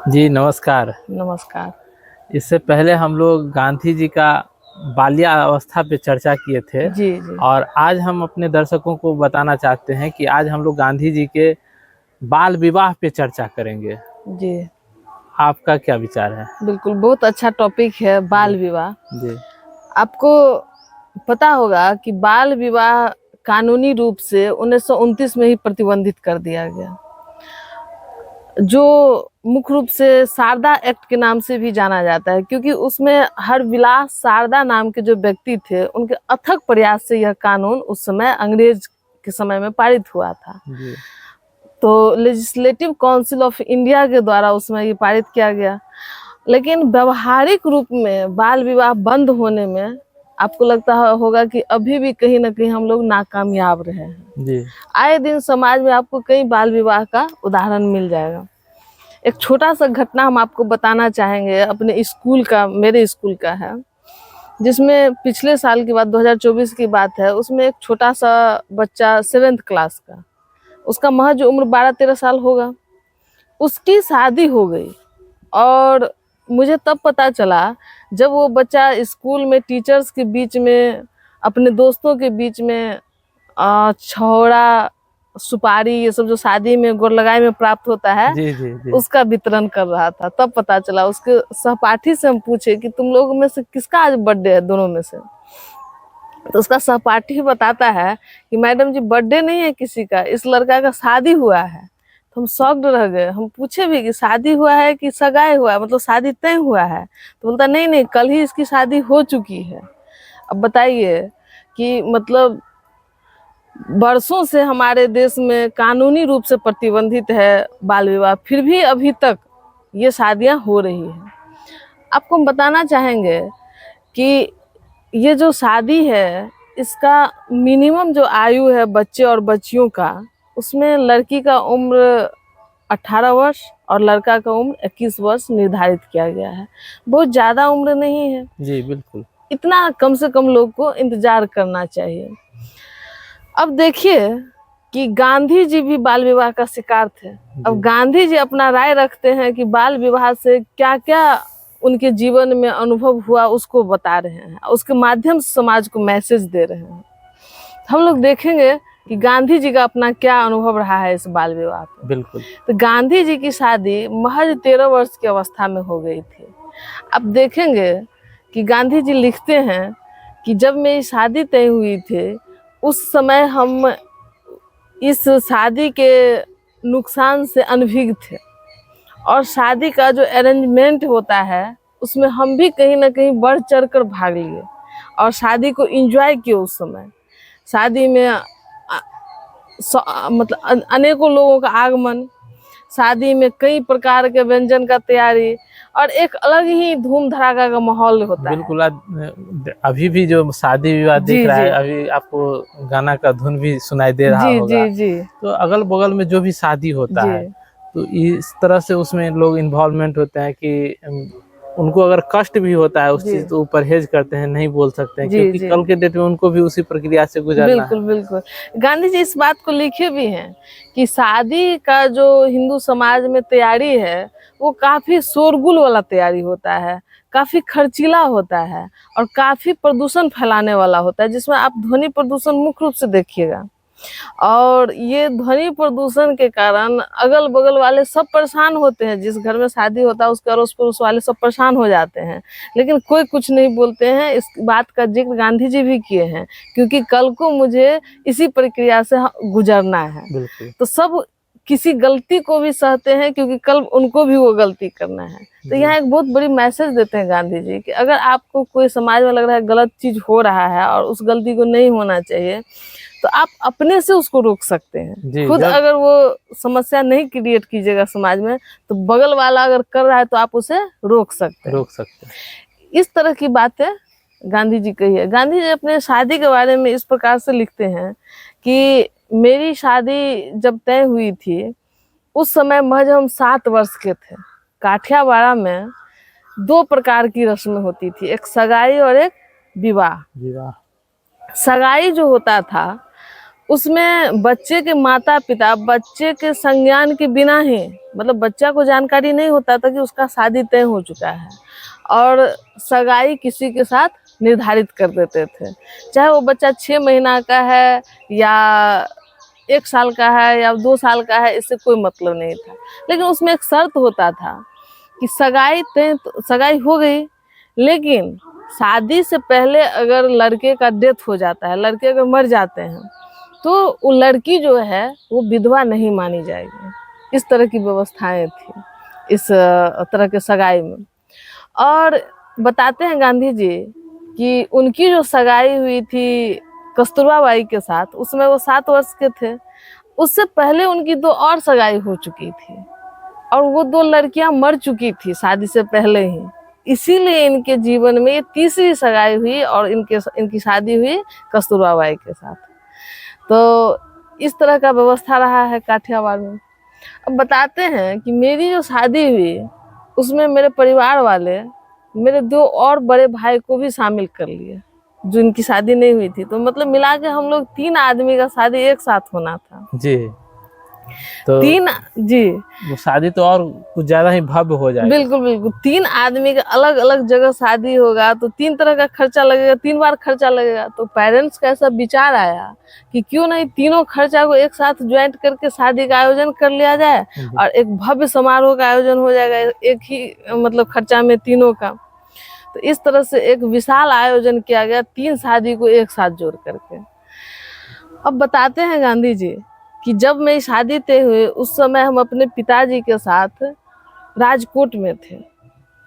जी नमस्कार। नमस्कार। इससे पहले हम लोग गांधी जी का बाल्यावस्था पे चर्चा किए थे जी, जी। और आज हम अपने दर्शकों को बताना चाहते हैं कि आज हम लोग गांधी जी के बाल विवाह पे चर्चा करेंगे। जी, आपका क्या विचार है? बिल्कुल, बहुत अच्छा टॉपिक है बाल जी विवाह। जी आपको पता होगा कि बाल विवाह कानूनी रूप से 1929 में ही प्रतिबंधित कर दिया गया, जो मुख्य रूप से शारदा एक्ट के नाम से भी जाना जाता है, क्योंकि उसमें हरविलास शारदा नाम के जो व्यक्ति थे, उनके अथक प्रयास से यह कानून उस समय अंग्रेज के समय में पारित हुआ था। जी तो लेजिस्लेटिव काउंसिल ऑफ इंडिया के द्वारा उसमें ये पारित किया गया। लेकिन व्यवहारिक रूप में बाल विवाह बंद होने में आपको लगता होगा कि अभी भी कहीं ना कहीं हम लोग नाकामयाब रहे हैं। जी आए दिन समाज में आपको कई बाल विवाह का उदाहरण मिल जाएगा। एक छोटा सा घटना हम आपको बताना चाहेंगे अपने स्कूल का, मेरे स्कूल का है, जिसमें पिछले साल की बात 2024 की बात है। उसमें एक छोटा सा बच्चा 7th क्लास का, उसका महज उम्र 12-13 साल होगा, उसकी शादी हो गई। और मुझे तब पता चला जब वो बच्चा स्कूल में टीचर्स के बीच में, अपने दोस्तों के बीच में छौड़ा, सुपारी, ये सब जो शादी में गोर लगाई में प्राप्त होता है, जी जी जी उसका वितरण कर रहा था। तब पता चला। उसके सहपाठी से हम पूछे कि तुम लोगों में से किसका आज बर्थडे है, दोनों में से। तो उसका सहपाठी बताता है कि मैडम जी, बर्थडे नहीं है किसी का, इस लड़का का शादी हुआ है। तो हम शॉक्ड रह गए। हम पूछे भी कि शादी हुआ है कि सगाई हुआ है, मतलब शादी तय हुआ है? तो बोलता नहीं नहीं, कल ही इसकी शादी हो चुकी है। अब बताइए कि मतलब बरसों से हमारे देश में कानूनी रूप से प्रतिबंधित है बाल विवाह, फिर भी अभी तक ये शादियां हो रही हैं। आपको हम बताना चाहेंगे कि ये जो शादी है, इसका मिनिमम जो आयु है बच्चे और बच्चियों का, उसमें लड़की का उम्र 18 वर्ष और लड़का का उम्र 21 वर्ष निर्धारित किया गया है। बहुत ज़्यादा उम्र नहीं है। जी बिल्कुल। इतना कम से कम लोग को इंतजार करना चाहिए। अब देखिए कि गांधी जी भी बाल विवाह का शिकार थे। अब जी गांधी जी अपना राय रखते हैं कि बाल विवाह से क्या क्या उनके जीवन में अनुभव हुआ, उसको बता रहे हैं, उसके माध्यम से समाज को मैसेज दे रहे हैं। हम लोग देखेंगे कि गांधी जी का अपना क्या अनुभव रहा है इस बाल विवाह पे। बिल्कुल। तो गांधी जी की शादी महज 13 वर्ष की अवस्था में हो गई थी। अब देखेंगे कि गांधी जी लिखते हैं कि जब मेरी शादी तय हुई थी, उस समय हम इस शादी के नुकसान से अनभिज्ञ थे, और शादी का जो अरेंजमेंट होता है उसमें हम भी कहीं ना कहीं बढ़ चढ़ कर भाग लिए और शादी को एंजॉय किए। उस समय शादी में मतलब अनेकों लोगों का आगमन, शादी में कई प्रकार के व्यंजन का तैयारी, और एक अलग ही धूम धड़ाका का माहौल होता है। बिल्कुल। आज अभी भी जो शादी विवाह जी, दिख रहा जी। है, अभी आपको गाना का धुन भी सुनाई दे रहा जी, जी, होगा। जी। तो अगल बगल में जो भी शादी होता जी। है, तो इस तरह से उसमें लोग इन्वॉल्वमेंट होते हैं कि उनको अगर कष्ट भी होता है उस जी। चीज़, तो वो परहेज करते हैं, नहीं बोल सकते हैं, जी, क्योंकि जी। कल के डेट में उनको भी उसी प्रक्रिया से गुजरना बिल्कुल, है। बिल्कुल। गांधी जी इस बात को लिखे भी हैं कि शादी का जो हिंदू समाज में तैयारी है, वो काफ़ी शोरगुल वाला तैयारी होता है, काफ़ी खर्चीला होता है और काफ़ी प्रदूषण फैलाने वाला होता है, जिसमें आप ध्वनि प्रदूषण मुख्य रूप से देखिएगा। और ये ध्वनि प्रदूषण के कारण अगल बगल वाले सब परेशान होते हैं। जिस घर में शादी होता है उसके अड़ोस पड़ोस वाले सब परेशान हो जाते हैं, लेकिन कोई कुछ नहीं बोलते हैं। इस बात का जिक्र गांधी जी भी किए हैं, क्योंकि कल को मुझे इसी प्रक्रिया से गुजरना है। बिल्कुल। तो सब किसी गलती को भी सहते हैं, क्योंकि कल उनको भी वो गलती करना है। तो जी यहाँ एक बहुत बड़ी मैसेज देते हैं गांधी जी कि अगर आपको कोई समाज में लग रहा है गलत चीज हो रहा है और उस गलती को नहीं होना चाहिए, तो आप अपने से उसको रोक सकते हैं। जी। खुद जब अगर वो समस्या नहीं क्रिएट कीजिएगा समाज में, तो बगल वाला अगर कर रहा है तो आप उसे रोक सकते हैं। रोक सकते हैं। इस तरह की बातें गांधी जी कही है। गांधी जी अपने शादी के बारे में इस प्रकार से लिखते हैं कि मेरी शादी जब तय हुई थी, उस समय महज हम 7 वर्ष के थे। काठियावाड़ में 2 प्रकार की रस्में होती थी, एक सगाई और एक विवाह। विवाह। सगाई जो होता था उसमें बच्चे के माता पिता बच्चे के संज्ञान के बिना ही, मतलब बच्चा को जानकारी नहीं होता था कि उसका शादी तय हो चुका है, और सगाई किसी के साथ निर्धारित कर देते थे, चाहे वो बच्चा 6 महीना का है या 1 साल का है या 2 साल का है, इससे कोई मतलब नहीं था। लेकिन उसमें एक शर्त होता था कि सगाई हो गई, लेकिन शादी से पहले अगर लड़के का डेथ हो जाता है, लड़के अगर मर जाते हैं, तो वो लड़की जो है वो विधवा नहीं मानी जाएगी। इस तरह की व्यवस्थाएं थी इस तरह के सगाई में। और बताते हैं गांधी जी कि उनकी जो सगाई हुई थी कस्तूरबा बाई के साथ, उसमें वो 7 वर्ष के थे। उससे पहले उनकी 2 और सगाई हो चुकी थी, और वो 2 लड़कियां मर चुकी थी शादी से पहले ही। इसीलिए इनके जीवन में ये तीसरी सगाई हुई और इनकी शादी हुई कस्तूरबा बाई के साथ। तो इस तरह का व्यवस्था रहा है काठियावाड़ में। अब बताते हैं कि मेरी जो शादी हुई उसमें मेरे परिवार वाले मेरे 2 और बड़े भाई को भी शामिल कर लिए, जो इनकी शादी नहीं हुई थी। तो मतलब मिला के हम लोग 3 आदमी का शादी एक साथ होना था जी। तो 3, जी वो शादी तो और कुछ ज्यादा ही भव्य हो जाएगी। बिल्कुल बिल्कुल। 3 आदमी का अलग अलग जगह शादी होगा तो 3 तरह का खर्चा लगेगा, 3 बार खर्चा लगेगा। तो पेरेंट्स का ऐसा विचार आया कि क्यों नहीं तीनों खर्चा को एक साथ ज्वाइंट करके शादी का आयोजन कर लिया जाए, और एक भव्य समारोह का आयोजन हो जाएगा एक ही मतलब खर्चा में तीनों का। तो इस तरह से एक विशाल आयोजन किया गया 3 शादी को एक साथ जोड़ करके। अब बताते हैं गांधी जी कि जब मेरी शादी तय हुई उस समय हम अपने पिताजी के साथ राजकोट में थे,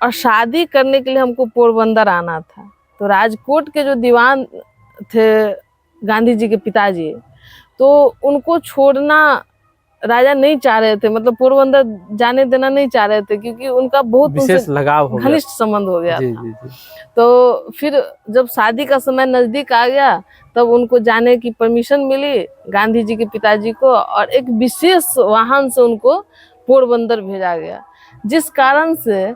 और शादी करने के लिए हमको पोरबंदर आना था। तो राजकोट के जो दीवान थे गांधी जी के पिताजी, तो उनको छोड़ना राजा नहीं चाह रहे थे, मतलब पोरबंदर जाने देना नहीं चाह रहे थे, क्योंकि उनका बहुत विशेष लगाव हो गया, घनिष्ठ संबंध हो गया जी, था। जी, जी। तो फिर जब शादी का समय नजदीक आ गया तब उनको जाने की परमिशन मिली गांधी जी के पिताजी को, और एक विशेष वाहन से उनको पोरबंदर भेजा गया, जिस कारण से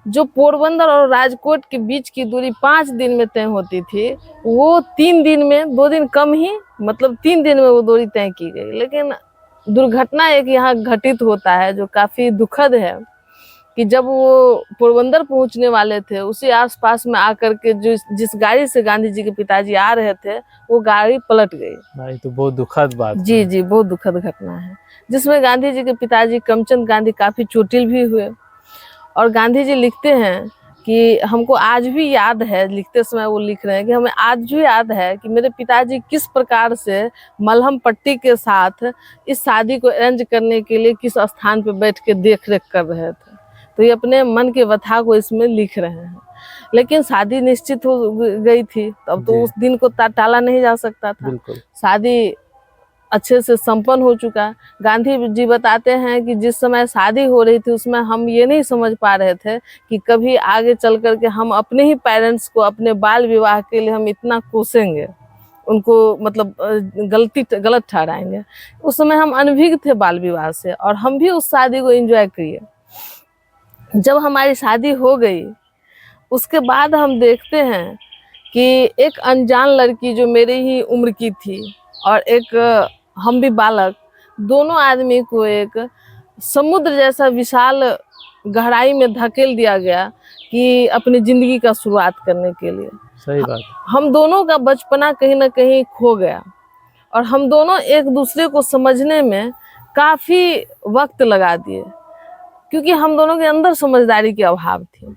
जो पोरबंदर और राजकोट के बीच की दूरी 5 दिन में तय होती थी, वो 3 दिन में, 2 दिन कम ही, मतलब 3 दिन में वो दूरी तय की गई। लेकिन दुर्घटना एक यहाँ घटित होता है जो काफी दुखद है, कि जब वो पोरबंदर पहुंचने वाले थे, उसी आसपास में आकर के जिस गाड़ी से गांधी जी के पिताजी आ रहे थे, वो गाड़ी पलट गई। भाई तो बहुत दुखद बात जी है। जी, बहुत दुखद घटना है, जिसमें गांधी जी के पिताजी करमचंद गांधी काफी चोटिल भी हुए। और गांधी जी लिखते हैं कि हमको आज भी याद है, लिखते समय वो लिख रहे हैं कि हमें आज भी याद है कि मेरे पिताजी किस प्रकार से मलहम पट्टी के साथ इस शादी को अरेंज करने के लिए किस स्थान पे बैठ के देख रेख कर रहे थे। तो ये अपने मन के व्यथा को इसमें लिख रहे हैं। लेकिन शादी निश्चित हो गई थी, तब तो उस दिन को टाला नहीं जा सकता था। बिल्कुल। शादी अच्छे से संपन्न हो चुका। गांधी जी बताते हैं कि जिस समय शादी हो रही थी उसमें हम ये नहीं समझ पा रहे थे कि कभी आगे चल करके हम अपने ही पेरेंट्स को अपने बाल विवाह के लिए हम इतना कोसेंगे, उनको मतलब गलत ठहराएंगे। उस समय हम अनभिज्ञ थे बाल विवाह से, और हम भी उस शादी को एंजॉय किए। जब हमारी शादी हो गई उसके बाद हम देखते हैं कि एक अनजान लड़की जो मेरे ही उम्र की थी और एक हम भी बालक, दोनों आदमी को एक समुद्र जैसा विशाल गहराई में धकेल दिया गया कि अपनी जिंदगी का शुरुआत करने के लिए। सही बात। हम दोनों का बचपना कहीं ना कहीं खो गया, और हम दोनों एक दूसरे को समझने में काफी वक्त लगा दिए, क्योंकि हम दोनों के अंदर समझदारी की अभाव थी।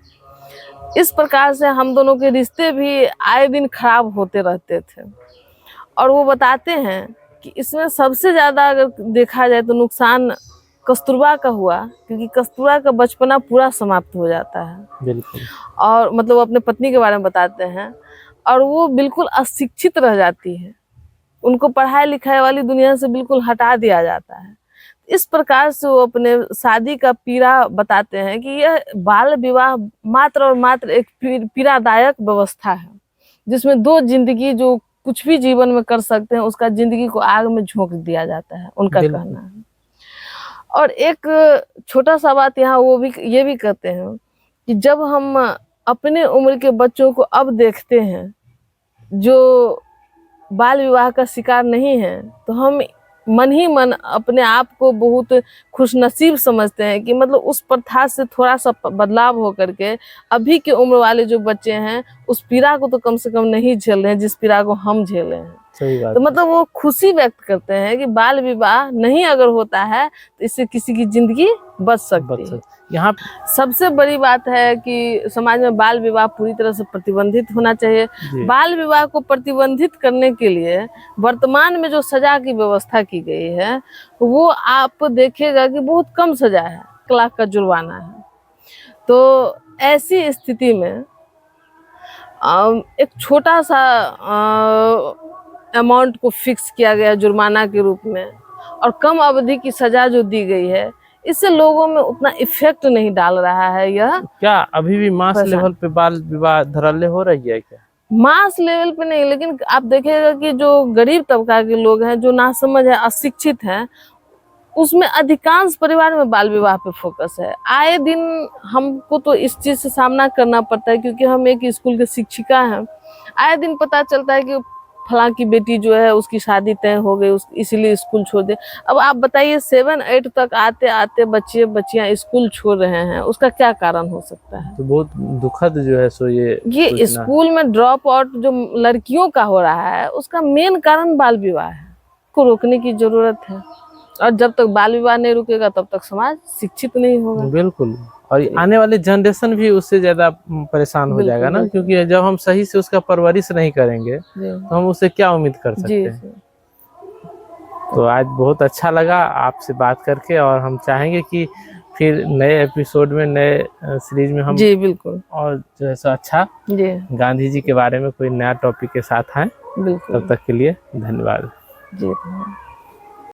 इस प्रकार से हम दोनों के रिश्ते भी आए दिन खराब होते रहते थे। और वो बताते हैं कि इसमें सबसे ज्यादा अगर देखा जाए तो नुकसान कस्तूरबा का हुआ, क्योंकि कस्तूरबा का बचपना पूरा समाप्त हो जाता है। बिल्कुल। और मतलब अपने पत्नी के बारे में बताते हैं, और वो बिल्कुल अशिक्षित रह जाती है, उनको पढ़ाई लिखाई वाली दुनिया से बिल्कुल हटा दिया जाता है। इस प्रकार से वो अपने शादी का पीड़ा बताते हैं कि यह बाल विवाह मात्र और मात्र एक पीड़ादायक व्यवस्था है, जिसमें 2 जिंदगी जो कुछ भी जीवन में कर सकते हैं उसका जिंदगी को आग में झोंक दिया जाता है, उनका कहना है। और एक छोटा सा बात यहाँ वो भी ये भी कहते हैं कि जब हम अपने उम्र के बच्चों को अब देखते हैं जो बाल विवाह का शिकार नहीं हैं तो हम मन ही मन अपने आप को बहुत खुशनसीब समझते हैं कि मतलब उस प्रथा से थोड़ा सा बदलाव हो करके अभी के उम्र वाले जो बच्चे हैं उस पीड़ा को तो कम से कम नहीं झेल रहे हैं जिस पीड़ा को हम झेले हैं। सही बात तो मतलब वो खुशी व्यक्त करते हैं कि बाल विवाह नहीं अगर होता है तो इससे किसी की जिंदगी बच सकती है। यहाँ सबसे बड़ी बात है कि समाज में बाल विवाह पूरी तरह से प्रतिबंधित होना चाहिए। बाल विवाह को प्रतिबंधित करने के लिए वर्तमान में जो सजा की व्यवस्था की गई है वो आप देखिएगा कि बहुत कम सजा है, 1 लाख का जुर्माना है। तो ऐसी स्थिति में एक छोटा सा अमाउंट को फिक्स किया गया जुर्माना के रूप में और कम अवधि की सजा जो दी गई है इससे लोगों में उतना इफेक्ट नहीं डाल रहा है। यह क्या अभी भी मास लेवल पे बाल विवाह धड़ल्ले हो रही है क्या? मास लेवल पे नहीं, लेकिन आप देखिएगा कि जो गरीब तबका के लोग हैं, जो नासमझ है, अशिक्षित हैं, उसमें अधिकांश परिवार में बाल विवाह पे फोकस है। आए दिन हमको तो इस चीज से सामना करना पड़ता है क्योंकि हम एक स्कूल के शिक्षिका हैं। आए दिन पता चलता है कि फलां की बेटी जो है उसकी शादी तय हो गई, इसीलिए स्कूल छोड़ दे। अब आप बताइए 7-8 तक आते आते बच्चे बच्चियां स्कूल छोड़ रहे हैं, उसका क्या कारण हो सकता है? तो बहुत दुखद जो है सो ये स्कूल में ड्रॉप आउट जो लड़कियों का हो रहा है उसका मेन कारण बाल विवाह है, को रोकने की जरूरत है। और जब तक बाल विवाह नहीं रुकेगा तब तक समाज शिक्षित नहीं होगा। बिल्कुल, और आने वाले जनरेशन भी उससे ज्यादा परेशान हो जाएगा ना, क्योंकि जब हम सही से उसका परवरिश नहीं करेंगे तो हम उससे क्या उम्मीद कर सकते हैं। तो आज बहुत अच्छा लगा आपसे बात करके और हम चाहेंगे कि फिर नए एपिसोड में, नए सीरीज में हम जी बिल्कुल और जो है सो अच्छा गांधी जी के बारे में कोई नया टॉपिक के साथ आए। बिल्कुल। तब तक के लिए धन्यवाद। जी।